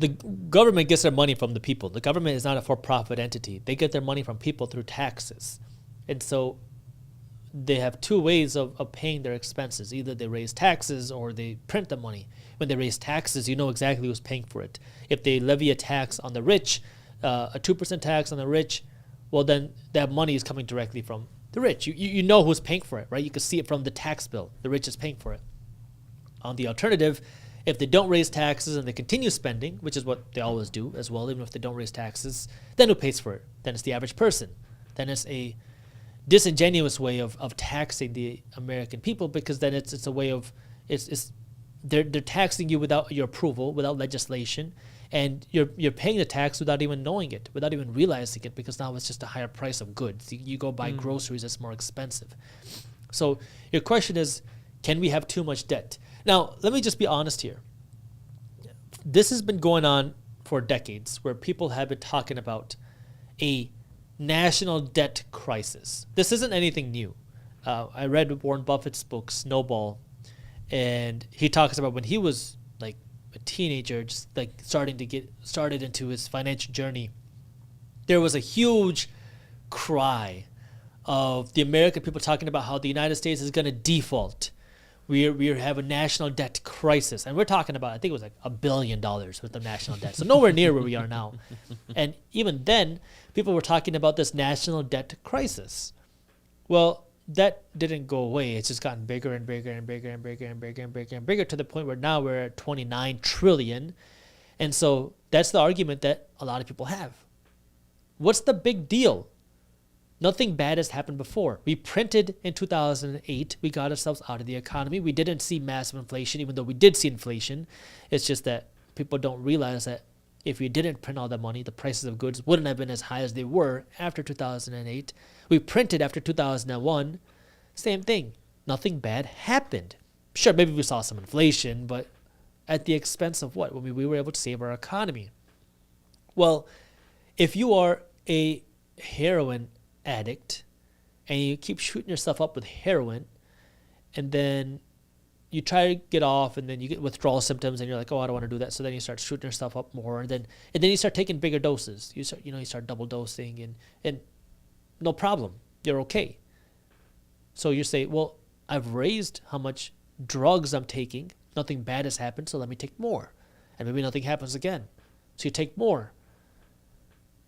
the government gets their money from the people. The government is not a for-profit entity. They get their money from people through taxes. And so they have two ways of paying their expenses. Either they raise taxes or they print the money. When they raise taxes, you know exactly who's paying for it. If they levy a tax on the rich, a 2% tax on the rich, well, then that money is coming directly from the rich. You know who's paying for it, right? You can see it from the tax bill. The rich is paying for it. On the alternative, if they don't raise taxes and they continue spending, which is what they always do as well, even if they don't raise taxes, then who pays for it? Then it's the average person. Then it's a disingenuous way of taxing the American people, because then it's a way of they're taxing you without your approval, without legislation, and you're paying the tax without even knowing it, without even realizing it, because now it's just a higher price of goods. You go buy groceries, it's more expensive. So your question is, can we have too much debt? Now, let me just be honest here. This has been going on for decades, where people have been talking about a national debt crisis. This isn't anything new. I read Warren Buffett's book, Snowball, and he talks about when he was like a teenager, just like starting to get started into his financial journey, there was a huge cry of the American people talking about how the United States is going to default. We have a national debt crisis. And we're talking about, I think it was like $1 billion with the national debt. So nowhere near where we are now. And even then, people were talking about this national debt crisis. Well, that didn't go away. It's just gotten bigger and bigger and bigger and bigger and bigger and bigger and bigger, to the point where now we're at 29 trillion. And so that's the argument that a lot of people have. What's the big deal? Nothing bad has happened before. We printed in 2008. We got ourselves out of the economy. We didn't see massive inflation, even though we did see inflation. It's just that people don't realize that if we didn't print all that money, the prices of goods wouldn't have been as high as they were after 2008. We printed after 2001. Same thing. Nothing bad happened. Sure, maybe we saw some inflation, but at the expense of what? When we were able to save our economy. Well, if you are a heroin addict and you keep shooting yourself up with heroin, and then you try to get off, and then you get withdrawal symptoms, and you're like, oh, I don't want to do that. So then you start shooting yourself up more, and then you start taking bigger doses. You start double dosing, and no problem, you're okay. So you say, well, I've raised how much drugs I'm taking. Nothing bad has happened, so let me take more, and maybe nothing happens again. So you take more,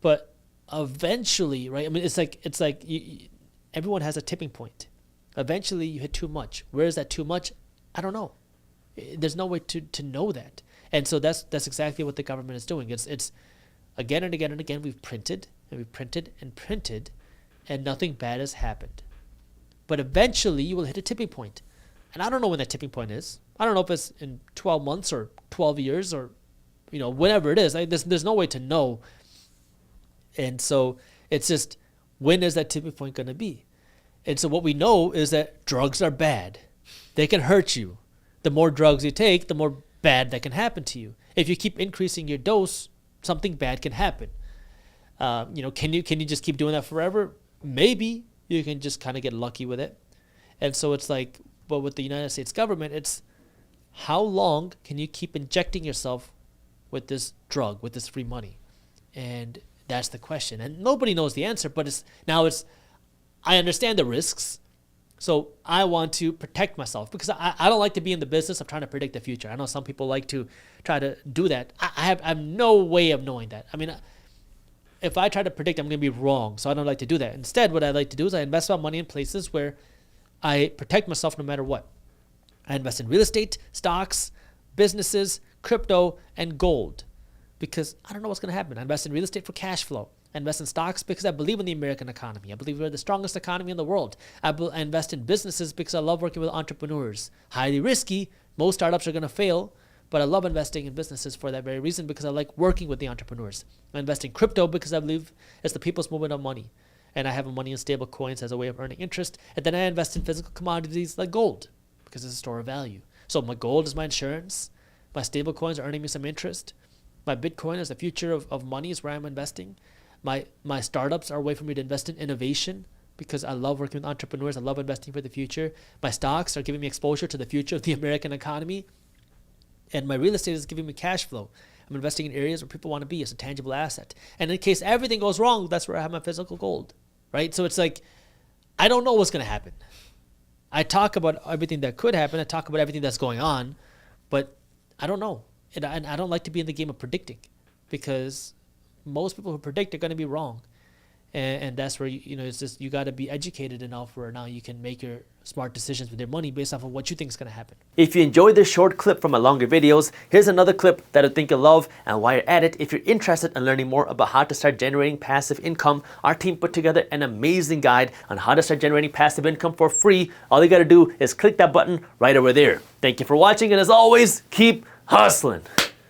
but eventually, right? I mean, it's like everyone has a tipping point. Eventually, you hit too much. Where is that too much? I don't know. There's no way to know that. And so that's exactly what the government is doing. It's again and again and again, we've printed and we've printed and printed, and nothing bad has happened. But eventually, you will hit a tipping point. And I don't know when that tipping point is. I don't know if it's in 12 months or 12 years or, whatever it is. There's no way to know. And so it's just, when is that tipping point going to be? And so what we know is that drugs are bad. They can hurt you. The more drugs you take, the more bad that can happen to you. If you keep increasing your dose, something bad can happen. Can you just keep doing that forever? Maybe. You can just kind of get lucky with it. And so it's like, but with the United States government, it's how long can you keep injecting yourself with this drug, with this free money? And that's the question. And nobody knows the answer, but I understand the risks. So I want to protect myself, because I don't like to be in the business of trying to predict the future. I know some people like to try to do that. I have no way of knowing that. I mean, if I try to predict, I'm going to be wrong. So I don't like to do that. Instead, what I like to do is I invest my money in places where I protect myself no matter what. I invest in real estate, stocks, businesses, crypto, and gold, because I don't know what's going to happen. I invest in real estate for cash flow. I invest in stocks because I believe in the American economy. I believe we're the strongest economy in the world. I invest in businesses because I love working with entrepreneurs. Highly risky. Most startups are going to fail, but I love investing in businesses for that very reason, because I like working with the entrepreneurs. I invest in crypto because I believe it's the people's movement of money, and I have money in stable coins as a way of earning interest. And then I invest in physical commodities like gold, because it's a store of value. So my gold is my insurance. My stable coins are earning me some interest. My Bitcoin is the future of money, is where I'm investing. My startups are a way for me to invest in innovation, because I love working with entrepreneurs. I love investing for the future. My stocks are giving me exposure to the future of the American economy. And my real estate is giving me cash flow. I'm investing in areas where people want to be as a tangible asset. And in case everything goes wrong, that's where I have my physical gold, right? So it's like, I don't know what's going to happen. I talk about everything that could happen. I talk about everything that's going on, but I don't know. And I don't like to be in the game of predicting, because most people who predict are going to be wrong. And that's where, it's just, you got to be educated enough where now you can make your smart decisions with your money based off of what you think is going to happen. If you enjoyed this short clip from my longer videos, here's another clip that I think you'll love. And while you're at it, if you're interested in learning more about how to start generating passive income, our team put together an amazing guide on how to start generating passive income for free. All you got to do is click that button right over there. Thank you for watching, and as always, keep hustling.